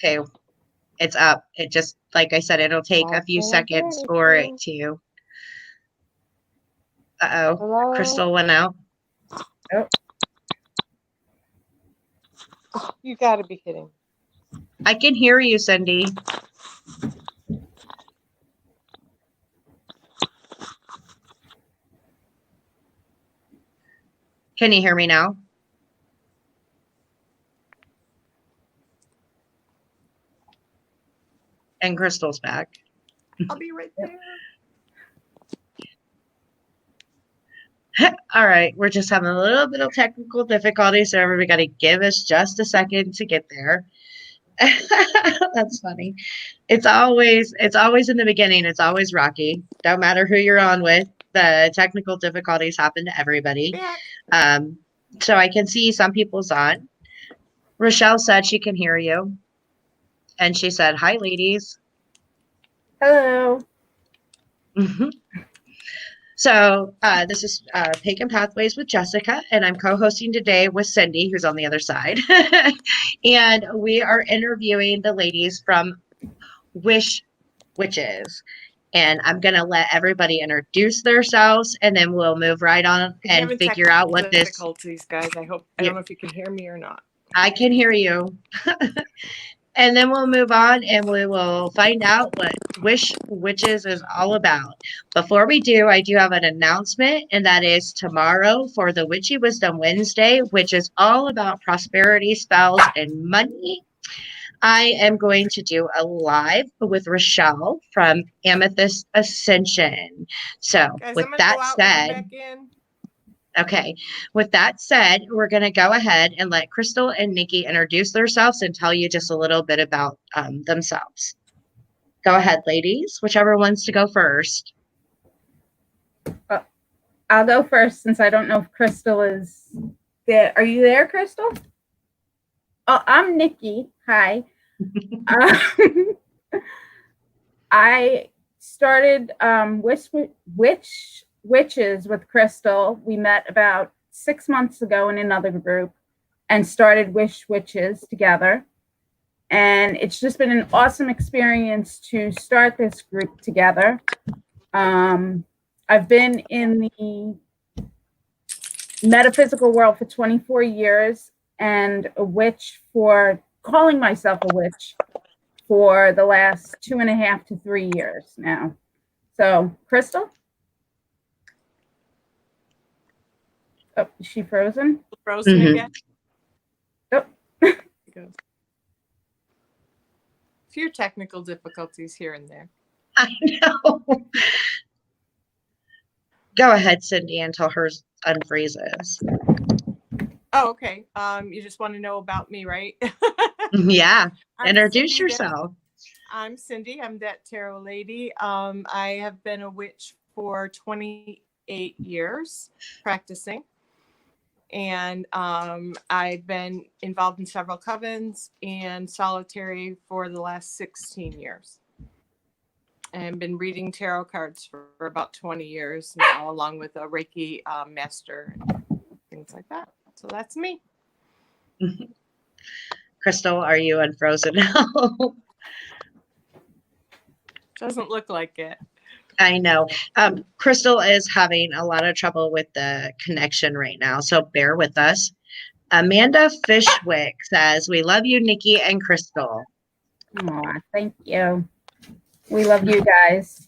Okay, it's up. It just, like I said, it'll take a few seconds for it to. Uh-oh. Hello? Crystal went out. Oh. You got to be kidding. I can hear you, Cindy. Can you hear me now? And Crystal's back. I'll be right there. All right, we're just having a little bit of technical difficulty, so everybody got to give us just a second to get there. That's funny. It's always in the beginning. It's always rocky. Don't matter who you're on with. The technical difficulties happen to everybody. So I can see some people's on. Rochelle said she can hear you. And she said, hi, ladies. Hello. So this is Pagan Pathways with Jessica, and I'm co-hosting today with Cindy, who's on the other side. And we are interviewing the ladies from Wish Witches. And I'm going to let everybody introduce themselves, and then we'll move right on and figure out what this... difficulties, guys. I don't know if you can hear me or not. I can hear you. And then we'll move on and we will find out what Wish Witches is all about. Before we do, I do have an announcement, and that is tomorrow for the Witchy Wisdom Wednesday, which is all about prosperity, spells, and money. I am going to do a live with Rochelle from Amethyst Ascension. So Guys, with that said... Okay, with that said, we're going to go ahead and let Crystal and Nikki introduce themselves and tell you just a little bit about themselves. Go ahead, ladies, whichever wants to go first. I'll go first since I don't know if Crystal is there. Are you there, Crystal? Oh, I'm Nikki. Hi. I started Witches with Crystal. We met about 6 months ago in another group and started Wish Witches together. And it's just been an awesome experience to start this group together. I've been in the metaphysical world for 24 years and a witch calling myself a witch for the last 2.5 to 3 years now. So, Crystal? Oh, is she frozen? Frozen again? Oh. Few technical difficulties here and there. I know. Go ahead, Cindy, until hers unfreezes. Oh, okay. You just want to know about me, right? Yeah. Introduce yourself. I'm Cindy. I'm that tarot lady. I have been a witch for 28 years practicing. And I've been involved in several covens and solitary for the last 16 years. And been reading tarot cards for about 20 years now, along with a Reiki master and things like that. So that's me. Crystal, are you unfrozen now? Doesn't look like it. I know. Crystal is having a lot of trouble with the connection right now, so bear with us. Amanda Fishwick says, we love you, Nikki and Crystal. Aw, thank you. We love you guys.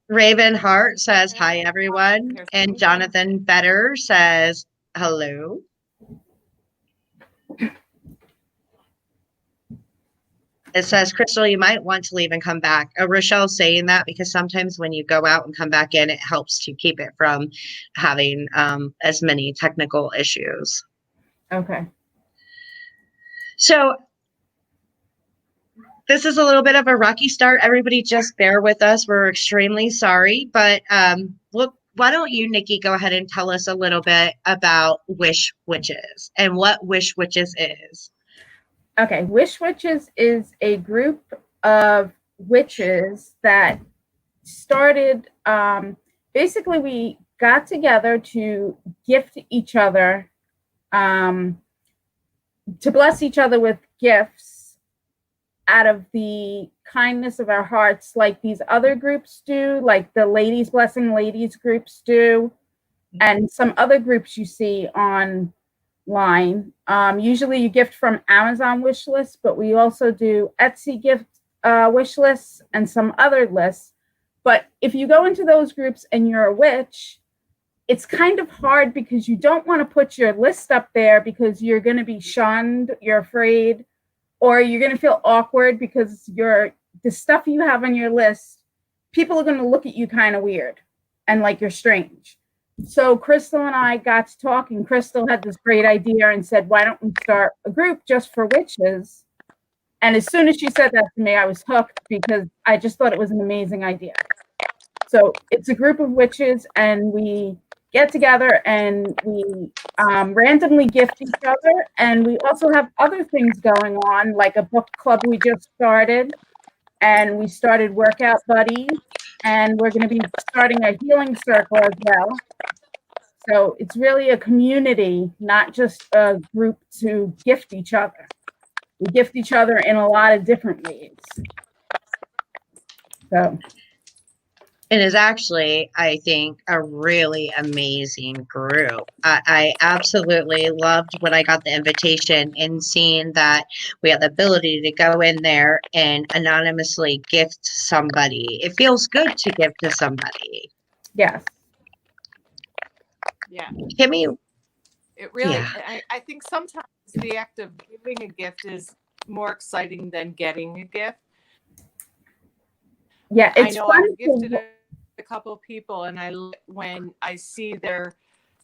Raven Hart says, hi, everyone. And Jonathan Better says, hello. It says, Crystal, you might want to leave and come back. Rochelle's saying that because sometimes when you go out and come back in, it helps to keep it from having as many technical issues. Okay. So this is a little bit of a rocky start. Everybody just bear with us. We're extremely sorry. But look, why don't you, Nikki, go ahead and tell us a little bit about Wish Witches and what Wish Witches is. Okay, Wish Witches is a group of witches that started, basically we got together to gift each other to bless each other with gifts out of the kindness of our hearts, like these other groups do, like the Ladies Blessing Ladies groups do, and some other groups you see online. Usually you gift from Amazon wish lists, but we also do Etsy gift wish lists and some other lists. But if you go into those groups and you're a witch, it's kind of hard because you don't want to put your list up there because you're going to be shunned, you're afraid, or you're going to feel awkward because the stuff you have on your list, people are going to look at you kind of weird and like you're strange. So Crystal and I got to talking. Crystal had this great idea and said, why don't we start a group just for witches? And as soon as she said that to me, I was hooked because I just thought it was an amazing idea. So it's a group of witches, and we get together and we randomly gift each other. And we also have other things going on, like a book club we just started, and we started workout buddies, and we're going to be starting a healing circle as well. So it's really a community, not just a group to gift each other. We gift each other in a lot of different ways. So it is actually, I think, a really amazing group. I absolutely loved when I got the invitation and seeing that we have the ability to go in there and anonymously gift somebody. It feels good to give to somebody. yes. Yeah. Kimmy, It really, Yeah. I think sometimes the act of giving a gift is more exciting than getting a gift. Yeah, I it's know fun I've gifted to, a couple of people, and when I see their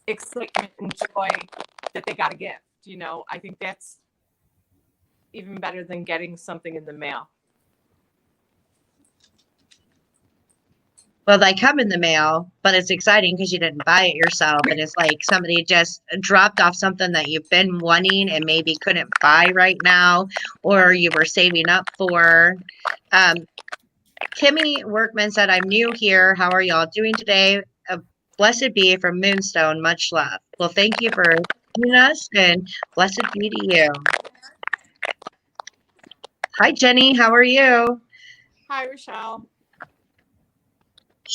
excitement and joy that they got a gift, I think that's even better than getting something in the mail. well, they come in the mail, but it's exciting because you didn't buy it yourself. And it's like somebody just dropped off something that you've been wanting and maybe couldn't buy right now, or you were saving up for. Kimmy Workman said, I'm new here. How are y'all doing today? Blessed be from Moonstone. Much love. Well, thank you for joining us, and blessed be to you. Hi, Jenny. How are you? Hi, Rochelle.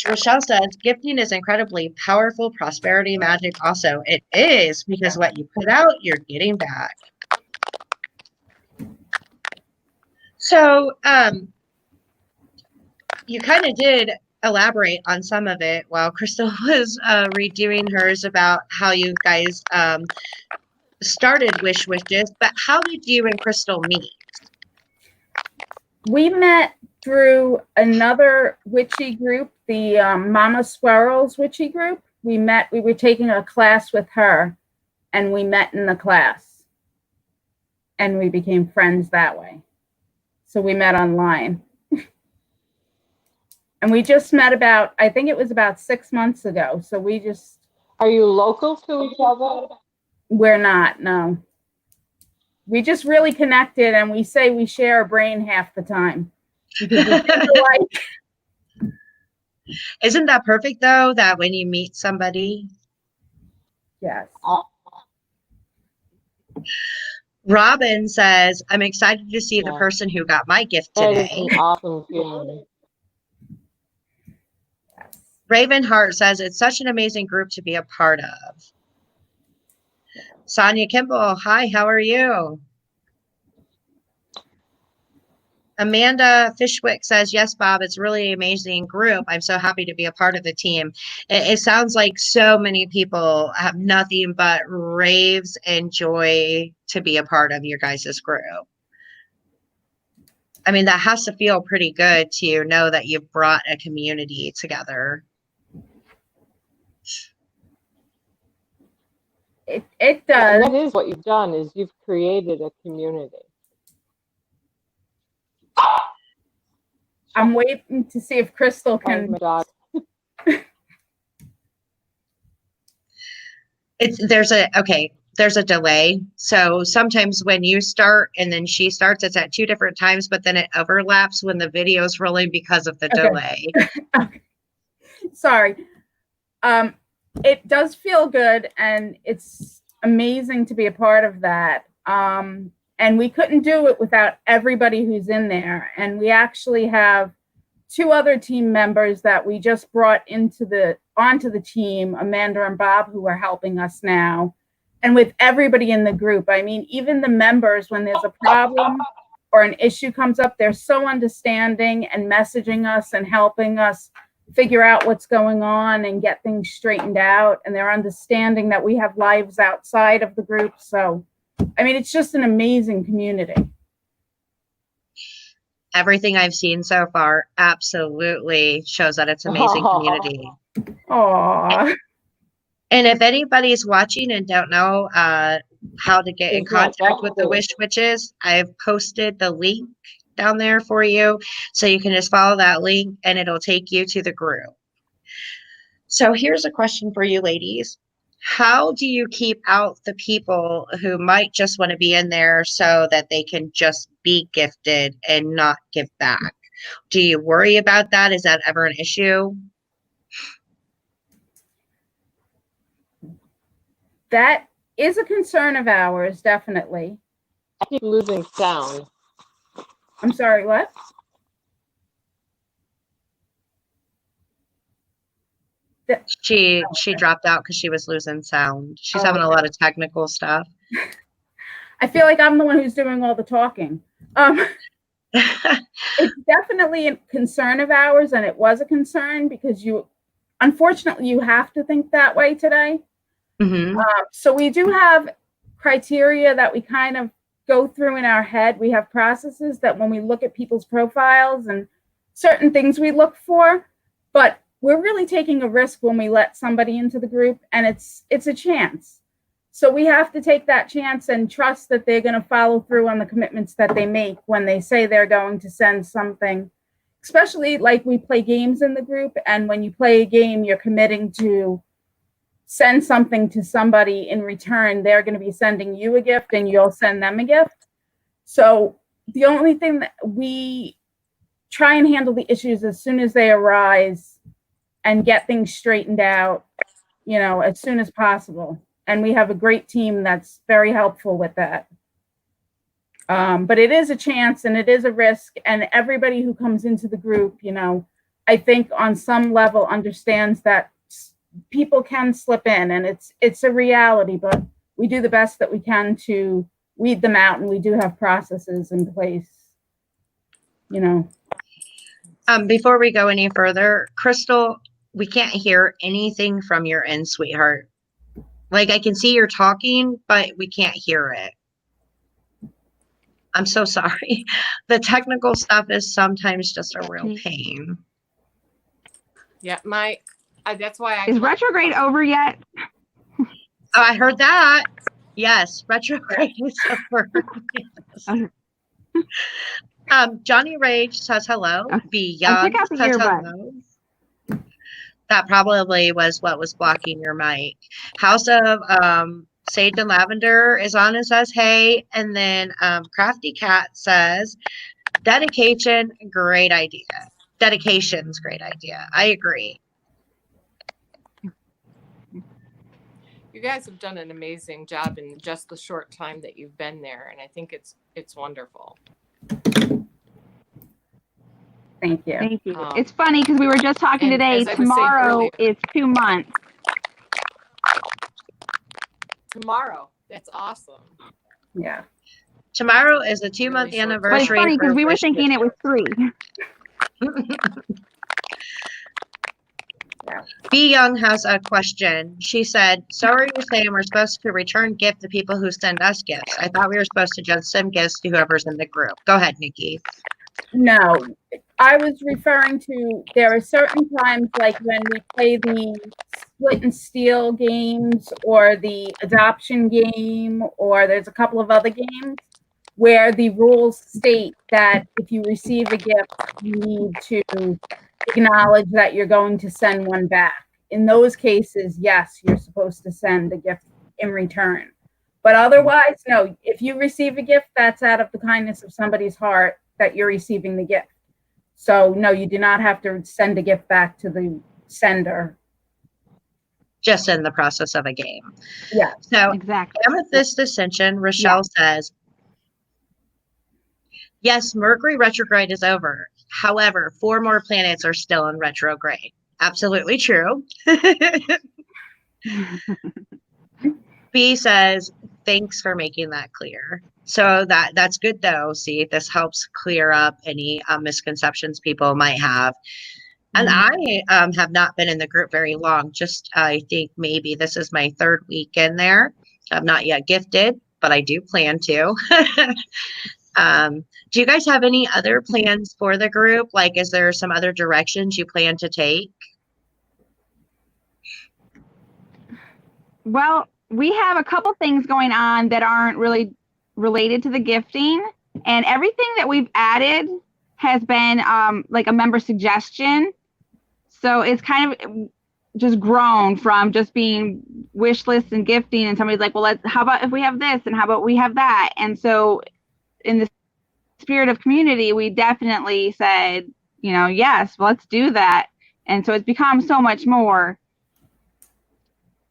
Rochelle says, gifting is incredibly powerful prosperity magic also. It is, because what you put out, you're getting back. So, you kind of did elaborate on some of it while Crystal was redoing hers about how you guys started Wish Wishes, but how did you and Crystal meet? we met through another witchy group, the Mama Squirrels witchy group. We were taking a class with her, and we met in the class, and we became friends that way. So we met online. And we just met I think it was about 6 months ago. So Are you local to each other? We're not, no. We just really connected, and we say we share a brain half the time. Because we think alike. Isn't that perfect, though, that when you meet somebody? Yes. Robin says, I'm excited to see the Yeah. person who got my gift That is today. an awesome feeling. Ravenheart says, it's such an amazing group to be a part of. Sonia Kimball, hi, how are you? Amanda Fishwick says, yes, Bob, it's really an amazing group. I'm so happy to be a part of the team. It sounds like so many people have nothing but raves and joy to be a part of your guys' group. I mean, that has to feel pretty good to know that you've brought a community together. It does. And that is what you've done, is you've created a community. I'm waiting to see if Crystal Sorry, can. my dog. There's a delay. So sometimes when you start and then she starts, it's at 2 different times, but then it overlaps when the video's rolling because of the delay. Okay. Sorry. It does feel good, and it's amazing to be a part of that. And we couldn't do it without everybody who's in there. And we actually have 2 other team members that we just brought onto the team, Amanda and Bob, who are helping us now. And with everybody in the group, I mean, even the members, when there's a problem or an issue comes up, they're so understanding and messaging us and helping us figure out what's going on and get things straightened out. And they're understanding that we have lives outside of the group. So, I mean, it's just an amazing community. Everything I've seen so far absolutely shows that it's an amazing community. Aww. And if anybody's watching and don't know how to get in contact with the Wish Witches, I've posted the link down there for you. So you can just follow that link and it'll take you to the group. So here's a question for you ladies. How do you keep out the people who might just want to be in there so that they can just be gifted and not give back? Do you worry about that? Is that ever an issue? That is a concern of ours, definitely. I keep losing sound. I'm sorry, what? She dropped out because she was losing sound. She's having a lot of technical stuff. I feel like I'm the one who's doing all the talking. It's definitely a concern of ours, and it was a concern because unfortunately, you have to think that way today. Mm-hmm. So we do have criteria that we kind of go through in our head. We have processes that when we look at people's profiles and certain things we look for, but we're really taking a risk when we let somebody into the group, and it's a chance. So we have to take that chance and trust that they're going to follow through on the commitments that they make when they say they're going to send something, especially like we play games in the group. And when you play a game, you're committing to send something to somebody in return. They're going to be sending you a gift and you'll send them a gift. So the only thing that we try and handle the issues as soon as they arise and get things straightened out, as soon as possible. And we have a great team that's very helpful with that. But it is a chance and it is a risk. And everybody who comes into the group, I think on some level understands that people can slip in, and it's a reality, but we do the best that we can to weed them out, and we do have processes in place, Before we go any further, Crystal, we can't hear anything from your end, sweetheart. Like, I can see you're talking, but we can't hear it. I'm so sorry. The technical stuff is sometimes just a real pain. Yeah, that's why Is retrograde over yet? Oh, I heard that. Yes, retrograde is over. Johnny Rage says hello. Be Young says hello. That probably was what was blocking your mic. House of Sage and Lavender is on and says hey. And then Crafty Cat says dedication, great idea. Dedication's great idea. I agree. you guys have done an amazing job in just the short time that you've been there, and I think it's wonderful. Thank you. Thank you. It's funny because we were just talking today. Tomorrow is 2 months. Tomorrow. That's awesome. Yeah. Tomorrow is the 2-month Really short. But it's anniversary. funny because we were Wish thinking it was 3. Be Young has a question. She said, so are you saying we're supposed to return gift to people who send us gifts? I thought we were supposed to just send gifts to whoever's in the group. Go ahead, Nikki. No, I was referring to, there are certain times like when we play the split and steal games or the adoption game, or there's a couple of other games where the rules state that if you receive a gift, you need to acknowledge that you're going to send one back. In those cases, yes, you're supposed to send a gift in return. But otherwise, no, if you receive a gift, that's out of the kindness of somebody's heart that you're receiving the gift. So no, you do not have to send a gift back to the sender. just in the process of a game. Yeah. So Exactly. Amethyst Ascension, Rochelle says, yes, Mercury retrograde is over. However, 4 more planets are still in retrograde. Absolutely true. B says, thanks for making that clear. So that's good though. See, this helps clear up any misconceptions people might have. And I have not been in the group very long. Just I think maybe this is my 3rd week in there. I'm not yet gifted, but I do plan to. Do you guys have any other plans for the group? Like, is there some other directions you plan to take? Well, we have a couple things going on that aren't really related to the gifting, and everything that we've added has been like a member suggestion. So it's kind of just grown from just being wish lists and gifting, and somebody's like, well, how about if we have this, and how about we have that? And so in the spirit of community, we definitely said, yes, let's do that. And so it's become so much more.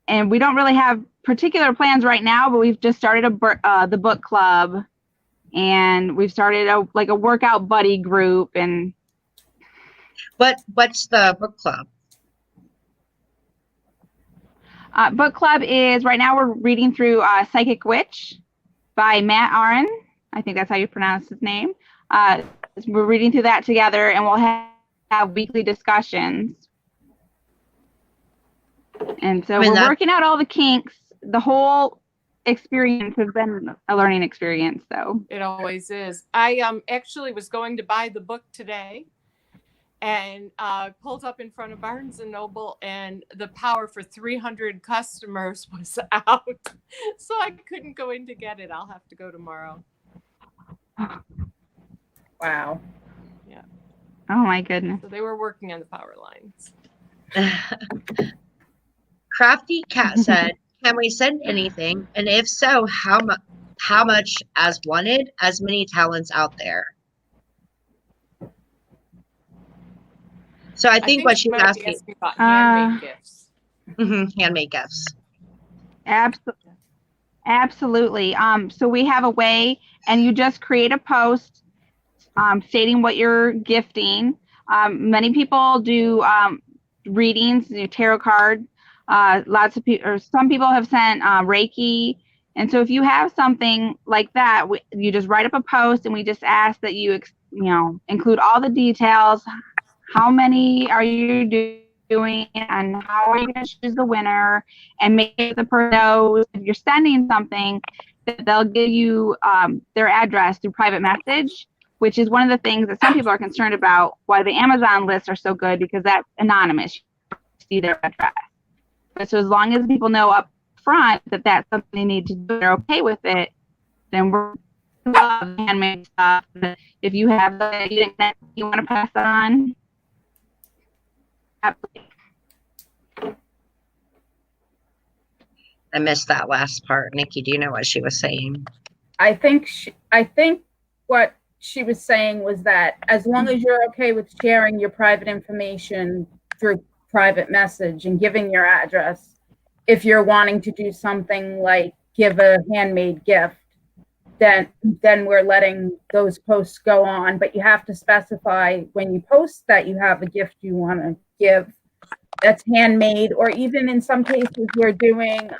And we don't really have particular plans right now, but we've just started the book club, and we've started a workout buddy group. And what's the book club? Book club is right now we're reading through Psychic Witch by Matt Aron. I think that's how you pronounce his name. We're reading through that together, and we'll have weekly discussions. And so we're working out all the kinks. The whole experience has been a learning experience, though. It always is. I actually was going to buy the book today, and pulled up in front of Barnes and Noble, and the power for 300 customers was out, so I couldn't go in to get it. I'll have to go tomorrow. Wow. Yeah. Oh my goodness. So they were working on the power lines. Crafty Cat said, can we send anything? And if so, how much as wanted, as many talents out there? So I think what she's asking about handmade gifts. Handmade gifts. Absolutely. So we have a way, and you just create a post stating what you're gifting. Many people do readings, tarot card. Lots of people, or some people have sent Reiki. And so if you have something like that, you just write up a post, and we just ask that you include all the details. How many are you doing, and how are you going to choose the winner? And make the person knows if you're sending something, that they'll give you their address through private message, which is one of the things that some people are concerned about, why the Amazon lists are so good, because that's anonymous. You see their address. But so as long as people know up front that that's something they need to do, they're okay with it, then we're love handmade stuff. If you have you want to pass that on, absolutely. I missed that last part. Nikki, do you know what she was saying? I think what she was saying was that as long as you're okay with sharing your private information through private message and giving your address, if you're wanting to do something like give a handmade gift, then we're letting those posts go on. But you have to specify when you post that you have a gift you want to give that's handmade, or even in some cases we're doing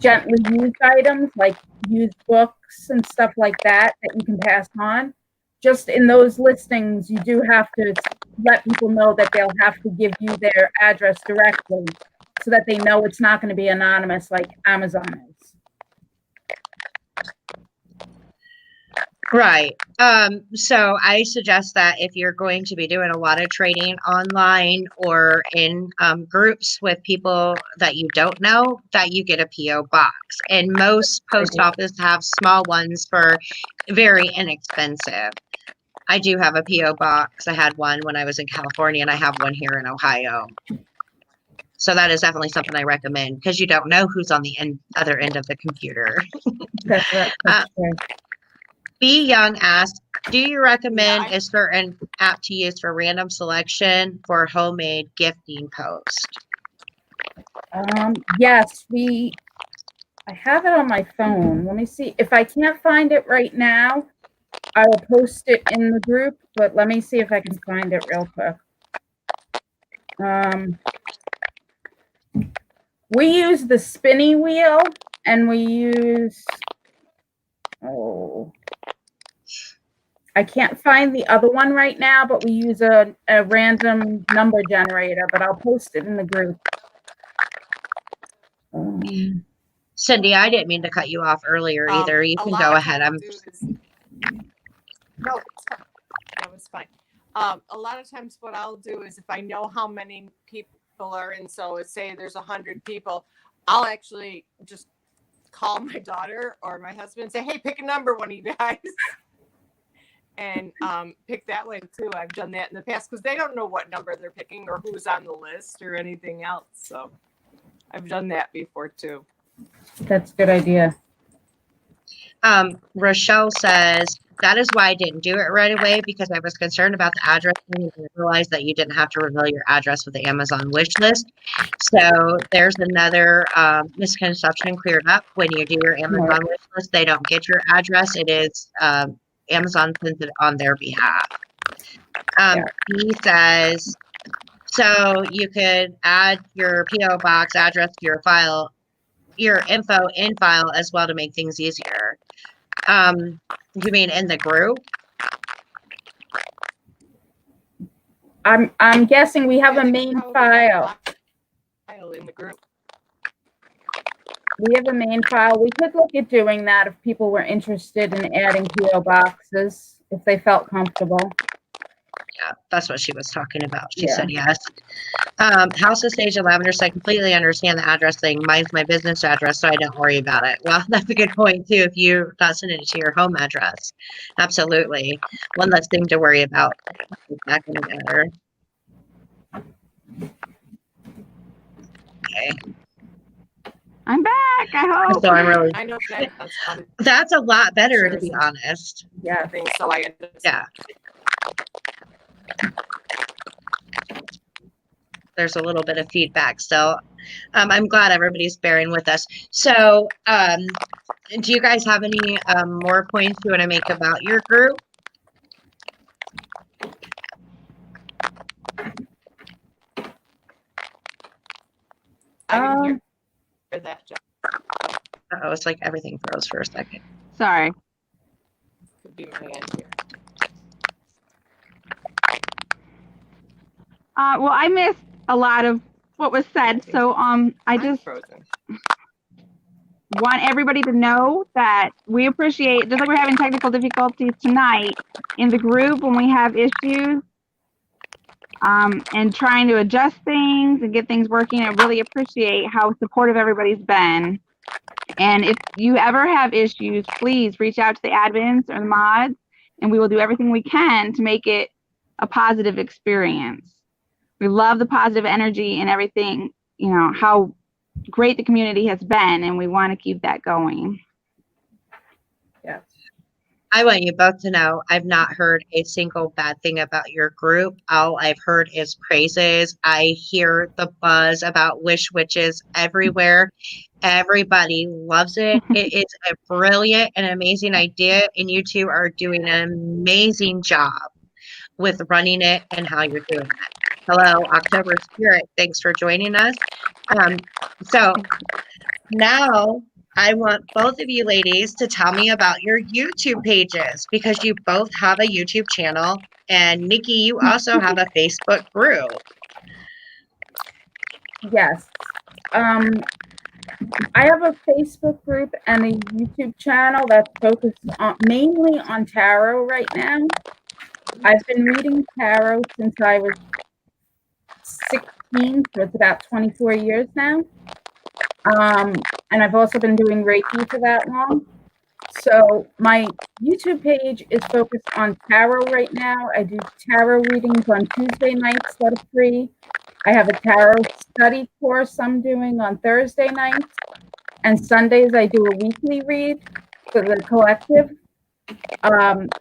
gently used items like used books and stuff like that you can pass on. Just in those listings, you do have to let people know that they'll have to give you their address directly, so that they know it's not going to be anonymous like Amazon is. Right. So I suggest that if you're going to be doing a lot of trading online or in groups with people that you don't know, that you get a P.O. box. And most post offices have small ones for very inexpensive. I do have a P.O. box. I had one when I was in California, and I have one here in Ohio. So that is definitely something I recommend, because you don't know who's on the other end of the computer. That's right. That's right. B. Young asked, do you recommend a certain app to use for random selection for homemade gifting post? Yes, I have it on my phone. Let me see. If I can't find it right now, I will post it in the group, but let me see if I can find it real quick. We use the spinny wheel, and we use, I can't find the other one right now, but we use a random number generator, but I'll post it in the group. Cindy, I didn't mean to cut you off earlier either. You can go ahead. No, it's fine. That was fine. A lot of times what I'll do is if I know how many people are in, so say there's 100 people, I'll actually just call my daughter or my husband and say, hey, pick a number, one of you guys. And pick that way too. I've done that in the past because they don't know what number they're picking or who's on the list or anything else. So I've done that before too. That's a good idea. Rochelle says, that is why I didn't do it right away, because I was concerned about the address and I realized that you didn't have to reveal your address with the Amazon wish list. So there's another misconception cleared up. When you do your Amazon wish list, they don't get your address. It is Amazon sends it on their behalf. He says, so you could add your PO box address to your file, your info in file as well to make things easier. You mean in the group? I'm guessing we have a main file. In the group. We have a main file. We could look at doing that if people were interested in adding PO boxes, if they felt comfortable. Yeah, that's what she was talking about. She said yes. House of Sage and Lavender said, I completely understand the address thing. Mine's my business address, so I don't worry about it. Well, that's a good point, too, if you're not sending it to your home address. Absolutely. One less thing to worry about. It's not going to matter. Okay. I'm back, I hope. So I'm really... I know that's a lot better, to be honest. Yeah, I think so. I understand. Yeah. There's a little bit of feedback, so I'm glad everybody's bearing with us. So do you guys have any more points you want to make about your group? I didn't hear that. Oh, it's like everything froze for a second. Sorry. Could be my end here. Well, I missed a lot of what was said, so I just want everybody to know that we appreciate, just like we're having technical difficulties tonight in the group when we have issues and trying to adjust things and get things working. I really appreciate how supportive everybody's been. And if you ever have issues, please reach out to the admins or the mods, and we will do everything we can to make it a positive experience. We love the positive energy and everything, you know, how great the community has been, and we want to keep that going. Yes. I want you both to know I've not heard a single bad thing about your group. All I've heard is praises. I hear the buzz about Wish Witches everywhere. Everybody loves it. It is a brilliant and amazing idea, and you two are doing an amazing job with running it and how you're doing it. Hello, October Spirit. Thanks for joining us. So now I want both of you ladies to tell me about your YouTube pages, because you both have a YouTube channel, and Nikki, you also have a Facebook group. Yes. I have a Facebook group and a YouTube channel that's focused mainly on tarot right now. I've been reading tarot since I was 16, so it's about 24 years now. And I've also been doing Reiki for that long. So my YouTube page is focused on tarot right now. I do tarot readings on Tuesday nights that are free. I have a tarot study course I'm doing on Thursday nights. And Sundays I do a weekly read for the collective. And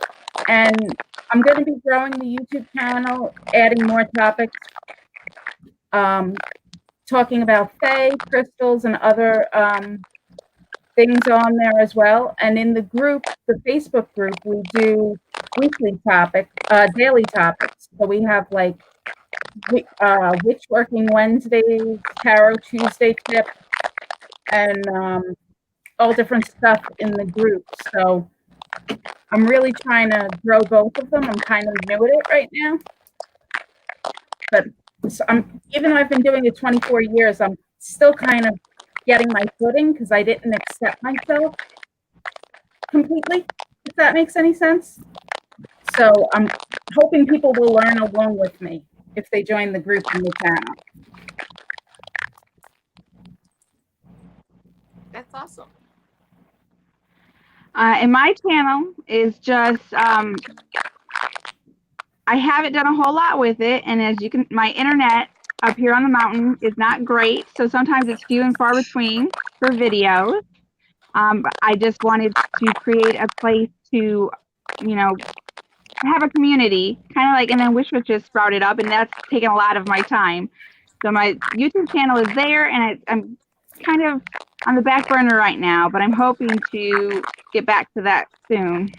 I'm going to be growing the YouTube channel, adding more topics. talking about fae, crystals, and other things on there as well. And in the group, the Facebook group, we do daily topics. So we have like Witch Working Wednesdays, Tarot Tuesday tip, and all different stuff in the group. So I'm really trying to grow both of them. I'm kind of new at it right now. But so even though I've been doing it 24 years, I'm still kind of getting my footing because I didn't accept myself completely, if that makes any sense. So I'm hoping people will learn along with me if they join the group in the channel. That's awesome. And my channel is just, I haven't done a whole lot with it. And as you can, my internet up here on the mountain is not great. So sometimes it's few and far between for videos. I just wanted to create a place to, you know, have a community, kind of like, and then Wish just sprouted up, and that's taken a lot of my time. So my YouTube channel is there, and I'm kind of on the back burner right now, but I'm hoping to get back to that soon.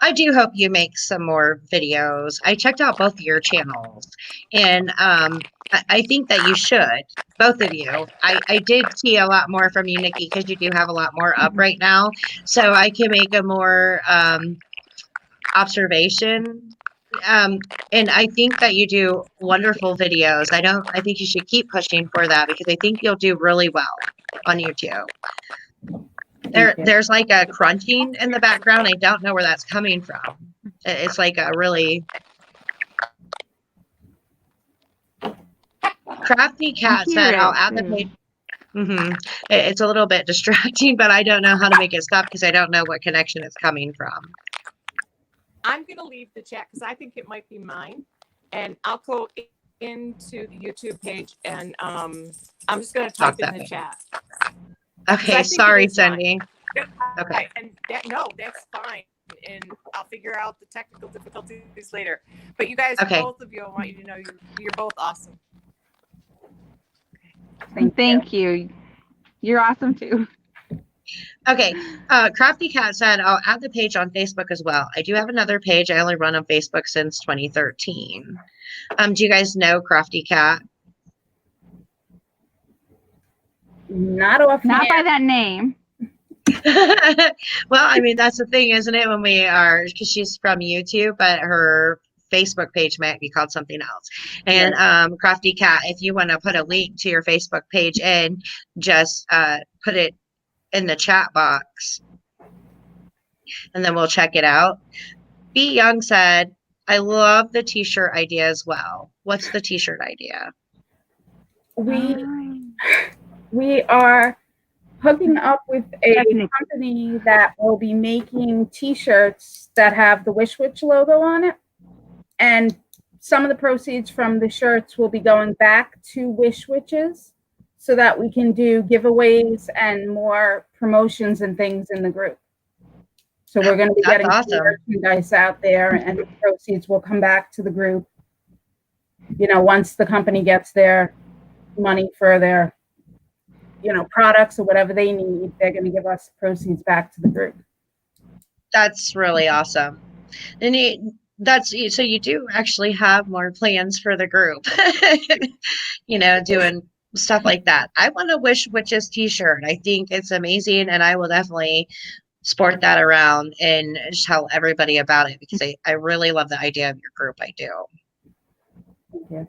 I do hope you make some more videos. I checked out both of your channels, and I think that you should, both of you. I did see a lot more from you, Nikki, because you do have a lot more up right now. So I can make a more observation. And I think that you do wonderful videos. I think you should keep pushing for that because I think you'll do really well on YouTube. There's like a crunching in the background. I don't know where that's coming from. It's like a really Crafty Cat said, "I'll add the page." It's a little bit distracting, but I don't know how to make it stop because I don't know what connection it's coming from. I'm going to leave the chat because I think it might be mine. And I'll go into the YouTube page and I'm just going to type in the chat. Okay, sorry, Cindy. Okay. And that's fine. And I'll figure out the technical difficulties later. But you guys, both of you, I want you to know you're both awesome. Thank you. You're awesome too. Okay, Crafty Cat said, "I'll add the page on Facebook as well. I do have another page. I only run on Facebook since 2013. Do you guys know Crafty Cat? Not by that name. Well, I mean, that's the thing, isn't it? When we are, because she's from YouTube, but her Facebook page might be called something else. And Crafty Cat, if you want to put a link to your Facebook page in, just put it in the chat box and then we'll check it out. B Young said, "I love the t-shirt idea as well." What's the t-shirt idea? We are hooking up with a company that will be making t-shirts that have the Wish Witch logo on it, and some of the proceeds from the shirts will be going back to Wish Witches so that we can do giveaways and more promotions and things in the group. So we're going to be getting merchandise out there, and the proceeds will come back to the group. You know, once the company gets their money for their, products or whatever they need, they're going to give us proceeds back to the group. That's really awesome. And so you do actually have more plans for the group, doing stuff like that. I want a Wish Witches t-shirt. I think it's amazing, and I will definitely sport that around and just tell everybody about it because I really love the idea of your group. I do. Thank you.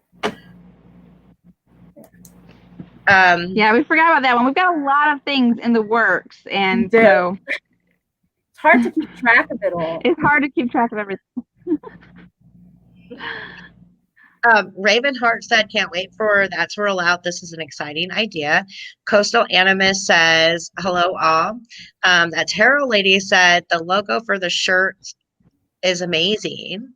Yeah, we forgot about that one. We've got a lot of things in the works, and so it's hard to keep track of it all. It's hard to keep track of everything. Ravenheart said, "Can't wait for that to roll out. This is an exciting idea." Coastal Animus says, "Hello all." That Tarot Lady said, "The logo for the shirt is amazing."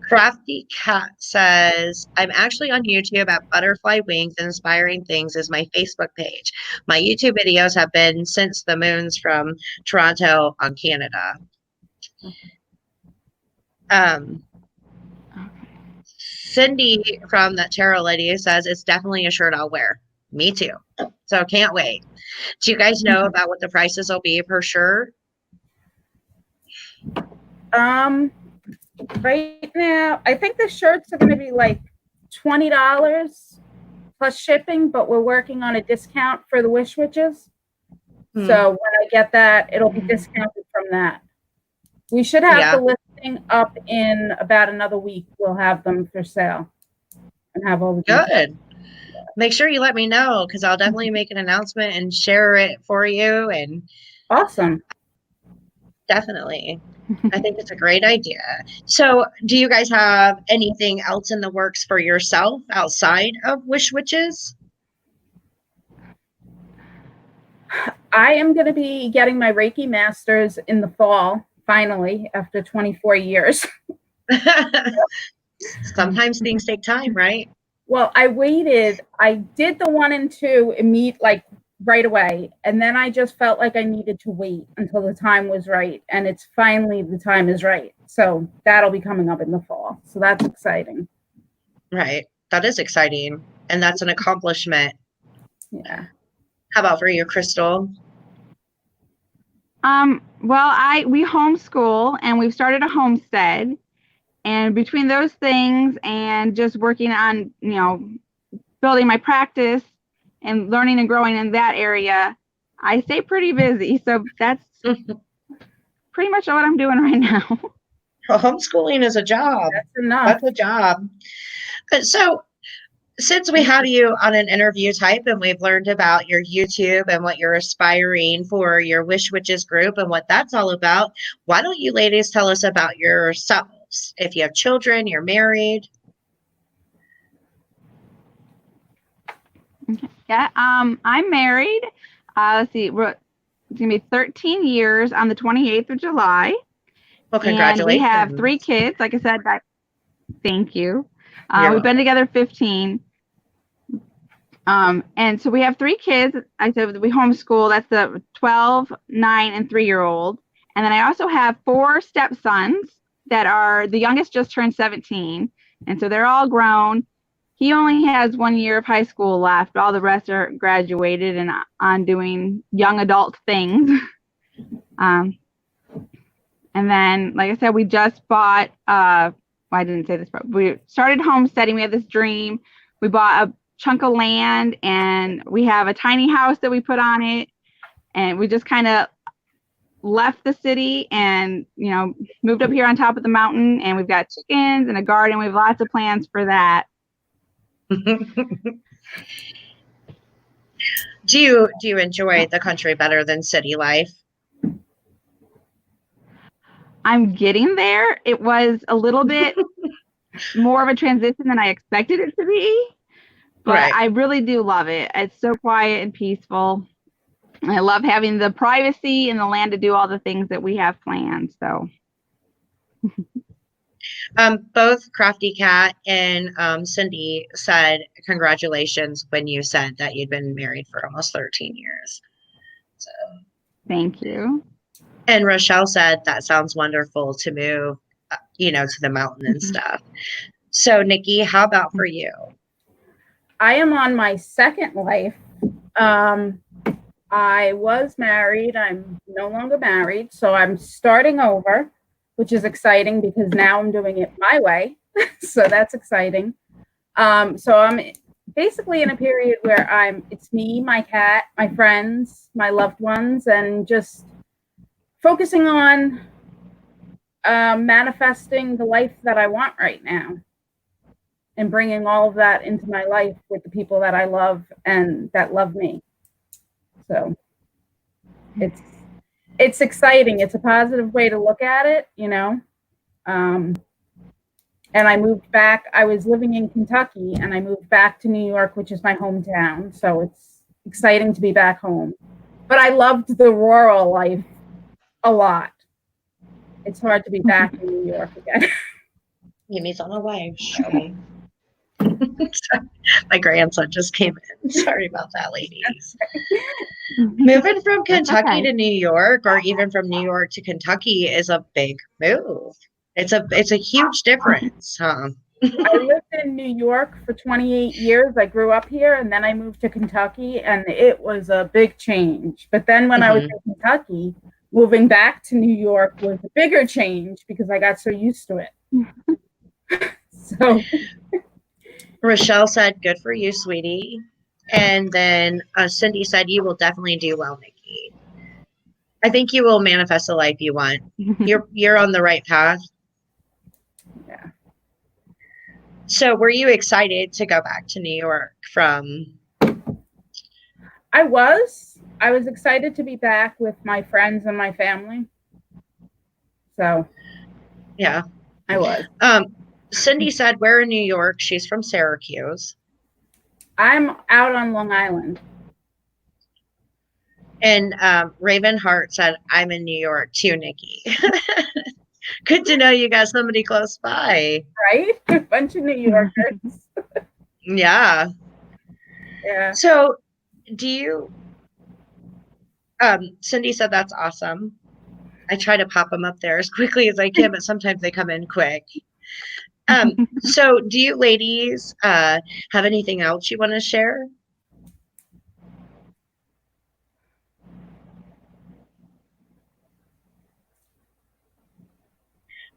Crafty Cat says, "I'm actually on YouTube at Butterfly Wings. Inspiring Things is my Facebook page. My YouTube videos have been since the moons from Toronto on Canada." Cindy from that tarot lady says it's definitely a shirt I'll wear. Me too. So can't wait. Do you guys know about what the prices will be per shirt? Right now, I think the shirts are going to be like $20 plus shipping, but we're working on a discount for the Wish Witches. Hmm. So when I get that, it'll be discounted from that. We should have the listing up in about another week. We'll have them for sale and have all the details. Good. Make sure you let me know because I'll definitely make an announcement and share it for you. And Awesome. definitely. I think it's a great idea. So do you guys have anything else in the works for yourself outside of Wish Witches? I am going to be getting my Reiki Masters in the fall, finally, after 24 years. Sometimes things take time, right? Well, I waited. I did the 1 and 2 like right away. And then I just felt like I needed to wait until the time was right. And it's finally the time is right. So that'll be coming up in the fall. So that's exciting. Right. That is exciting. And that's an accomplishment. Yeah. How about for you, Crystal? Well, we homeschool and we've started a homestead. And between those things and just working on, building my practice and learning and growing in that area, I stay pretty busy. So that's pretty much what I'm doing right now. Well, homeschooling is a job. That's enough. That's a job. So since we have you on an interview type and we've learned about your YouTube and what you're aspiring for your Wish Witches group and what that's all about, why don't you ladies tell us about yourselves? If you have children, you're married. Yeah, I'm married. Let's see, it's going to be 13 years on the 28th of July. Well, congratulations. And we have 3 kids. Like I said, thank you. We've been together 15. And so we have 3 kids. I said we homeschool. That's the 12, 9, and 3-year-old. And then I also have 4 stepsons that are, the youngest just turned 17. And so they're all grown. He only has 1 year of high school left. All the rest are graduated and on doing young adult things. And then, like I said, we just bought, I didn't say this, but we started homesteading. We had this dream. We bought a chunk of land and we have a tiny house that we put on it. And we just kind of left the city and, moved up here on top of the mountain, and we've got chickens and a garden. We have lots of plans for that. Do you enjoy the country better than city life? I'm getting there. It was a little bit more of a transition than I expected it to be, but right. I really do love it. It's so quiet and peaceful. I love having the privacy and the land to do all the things that we have planned. So, both Crafty Cat and Cindy said congratulations when you said that you'd been married for almost 13 years. So, thank you. And Rochelle said that sounds wonderful to move, to the mountain and stuff. So, Nikki, how about for you? I am on my second life. I was married. I'm no longer married. So I'm starting over, which is exciting because now I'm doing it my way. So that's exciting. So I'm basically in a period where it's me, my cat, my friends, my loved ones, and just focusing on manifesting the life that I want right now and bringing all of that into my life with the people that I love and that love me. So it's exciting. It's a positive way to look at it, and I moved back. I was living in Kentucky and I moved back to New York, which is my hometown. So it's exciting to be back home. But I loved the rural life a lot. It's hard to be back in New York again. Mimi's on the way. My grandson just came in. Sorry about that, ladies. Moving from Kentucky to New York, or even from New York to Kentucky, is a big move. It's a huge difference, huh? I lived in New York for 28 years. I grew up here, and then I moved to Kentucky, and it was a big change. But then when I was in Kentucky, moving back to New York was a bigger change because I got so used to it. So Rochelle said, good for you, sweetie. And then Cindy said, you will definitely do well, Nikki. I think you will manifest the life you want. You're on the right path. yeah. So were you excited to go back to New York from? I was excited to be back with my friends and my family. So Yeah. I was. Cindy said, where in New York? She's from Syracuse. I'm out on Long Island. And Raven Hart said, I'm in New York too, Nikki. Good to know you got somebody close by. Right? A bunch of New Yorkers. Yeah. Yeah. So do you, Cindy said, that's awesome. I try to pop them up there as quickly as I can, but sometimes they come in quick. So do you ladies have anything else you want to share?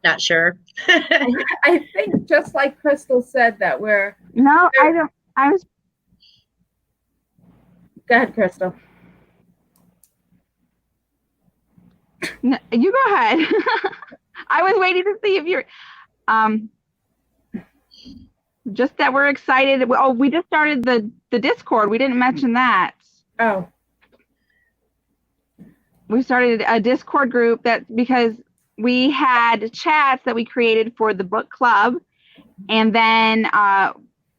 Not sure. I think just like Crystal said that we're. No, I don't. I was. Go ahead, Crystal. No, you go ahead. I was waiting to see if you're. Just that we're excited. Oh, we just started the Discord. We didn't mention that. Oh. We started a Discord group because we had chats that we created for the book club, and then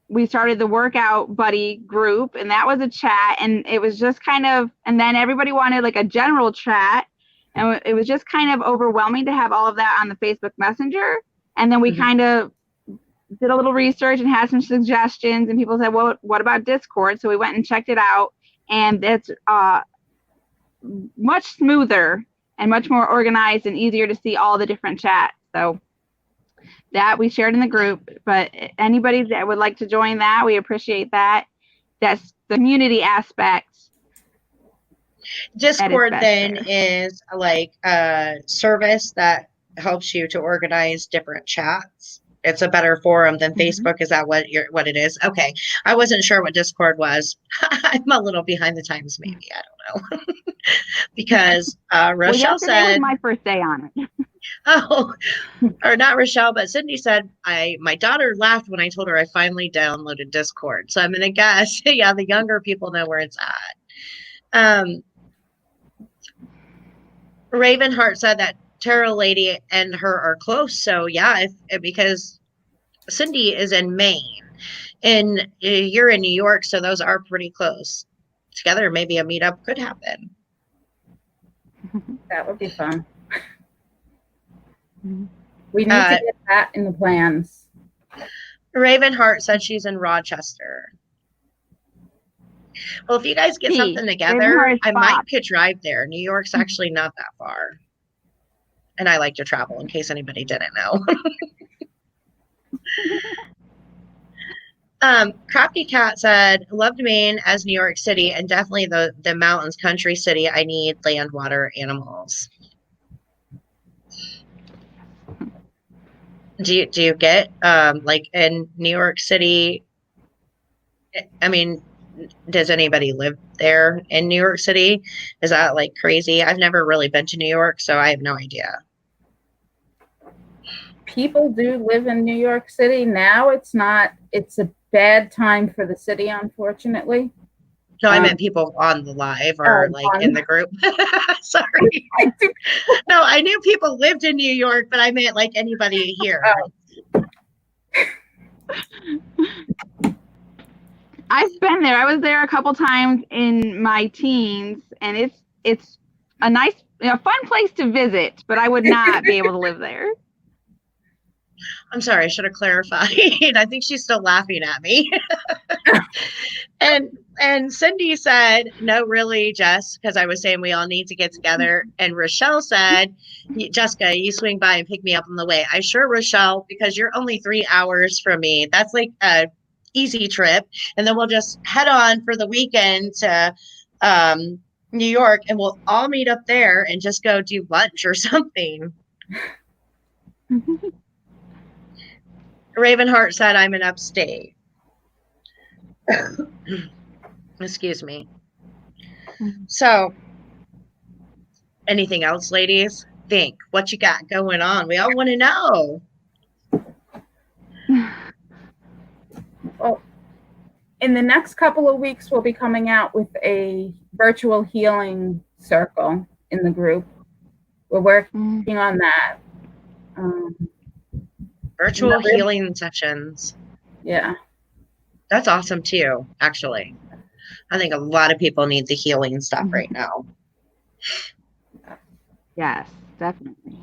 we started the workout buddy group, and that was a chat, and it was just kind of, and then everybody wanted like a general chat, and it was just kind of overwhelming to have all of that on the Facebook Messenger. And then we kind of did a little research and had some suggestions, and people said, well, what about Discord? So we went and checked it out, and it's much smoother and much more organized and easier to see all the different chats. So that we shared in the group, but anybody that would like to join that, we appreciate that. That's the community aspect. Discord then is like a service that helps you to organize different chats. It's a better forum than Facebook. Is that what it is? Okay. I wasn't sure what Discord was. I'm a little behind the times, maybe. I don't know. Because Rochelle said was my first day on it. Oh, or not Rochelle, but Cindy said my daughter laughed when I told her I finally downloaded Discord. So I'm gonna guess, yeah, the younger people know where it's at. Ravenheart said that Tarot Lady and her are close. So yeah, because Cindy is in Maine and you're in New York, so those are pretty close. Together, maybe a meetup could happen. That would be fun. We need to get that in the plans. Ravenheart said she's in Rochester. Well, if you guys get something together, I could drive there. New York's actually not that far. And I like to travel, in case anybody didn't know. Crafty Cat said, loved Maine as New York City, and definitely the mountains, country city. I need land, water, animals. Do you get like in New York City? I mean, does anybody live there in New York City? Is that like crazy? I've never really been to New York, so I have no idea. People do live in New York City now. It's a bad time for the city, unfortunately. No, I meant people on the live or in the group. Sorry. No, I knew people lived in New York, but I meant like anybody here. I've been there. I was there a couple times in my teens, and it's a nice, fun place to visit, but I would not be able to live there. I'm sorry, I should have clarified. I think she's still laughing at me. And Cindy said, no, really, Jess, because I was saying we all need to get together. And Rochelle said, Jessica, you swing by and pick me up on the way. I sure, Rochelle, because you're only 3 hours from me. That's like a easy trip. And then we'll just head on for the weekend to New York, and we'll all meet up there and just go do lunch or something. Ravenheart said, I'm in upstate. Excuse me. So, anything else, ladies? Think what you got going on. We all want to know. Well, in the next couple of weeks, we'll be coming out with a virtual healing circle in the group. We're working on that. Virtual healing sessions. Yeah. That's awesome too, actually. I think a lot of people need the healing stuff right now. Yes, definitely.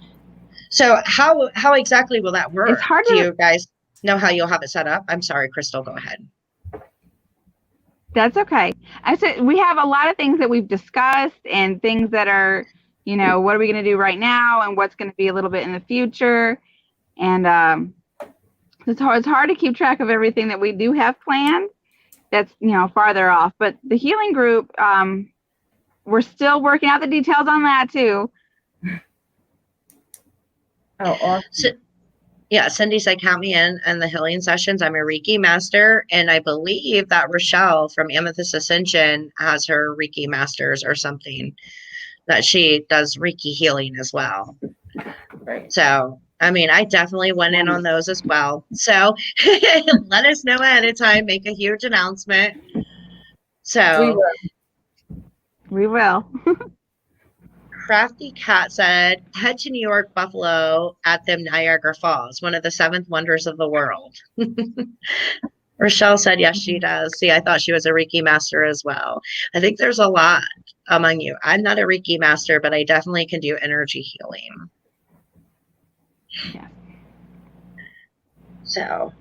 So how exactly will that work? It's hard Do to- you guys know how you'll have it set up? I'm sorry, Crystal, go ahead. That's okay. I said we have a lot of things that we've discussed and things that are, you know, what are we going to do right now and what's going to be a little bit in the future. And it's hard to keep track of everything that we do have planned that's, you know, farther off. But the healing group, we're still working out the details on that too. Oh, awesome. Yeah, Cindy said, count me in the healing sessions. I'm a Reiki master, and I believe that Rochelle from Amethyst Ascension has her Reiki masters or something, that she does Reiki healing as well. Right. So, I mean, I definitely went in on those as well. So let us know ahead of time, make a huge announcement. So We will. Crafty Cat said, head to New York, Buffalo at them Niagara Falls, one of the 7 wonders of the world. Rochelle said, yes, she does. See, I thought she was a Reiki master as well. I think there's a lot among you. I'm not a Reiki master, but I definitely can do energy healing. Yeah. So,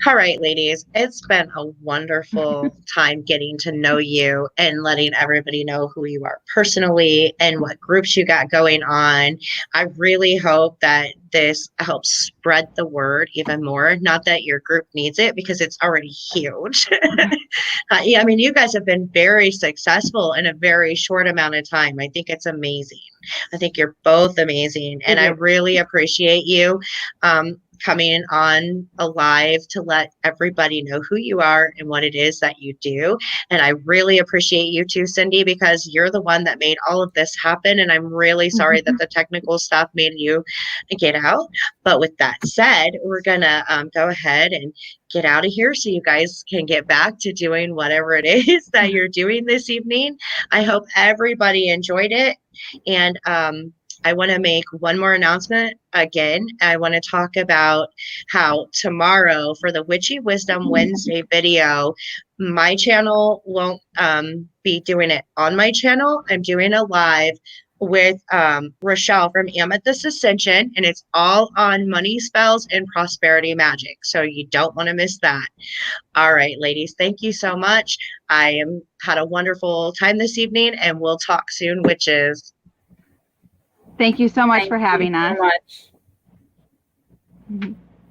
all right, ladies, it's been a wonderful time getting to know you and letting everybody know who you are personally and what groups you got going on. I really hope that this helps spread the word even more. Not that your group needs it, because it's already huge. Yeah, I mean, you guys have been very successful in a very short amount of time. I think it's amazing. I think you're both amazing, and I really appreciate you coming on live to let everybody know who you are and what it is that you do. And I really appreciate you too, Cindy, because you're the one that made all of this happen. And I'm really sorry that the technical stuff made you get out. But with that said, we're gonna go ahead and get out of here so you guys can get back to doing whatever it is that you're doing this evening. I hope everybody enjoyed it. And I want to make one more announcement again. I want to talk about how tomorrow for the Witchy Wisdom Wednesday video, my channel won't be doing it on my channel. I'm doing a live with Rochelle from Amethyst Ascension, and it's all on money spells and prosperity magic. So you don't want to miss that. All right, ladies, thank you so much. Had a wonderful time this evening, and we'll talk soon, witches. Thank you so much for having us. Thank you so much.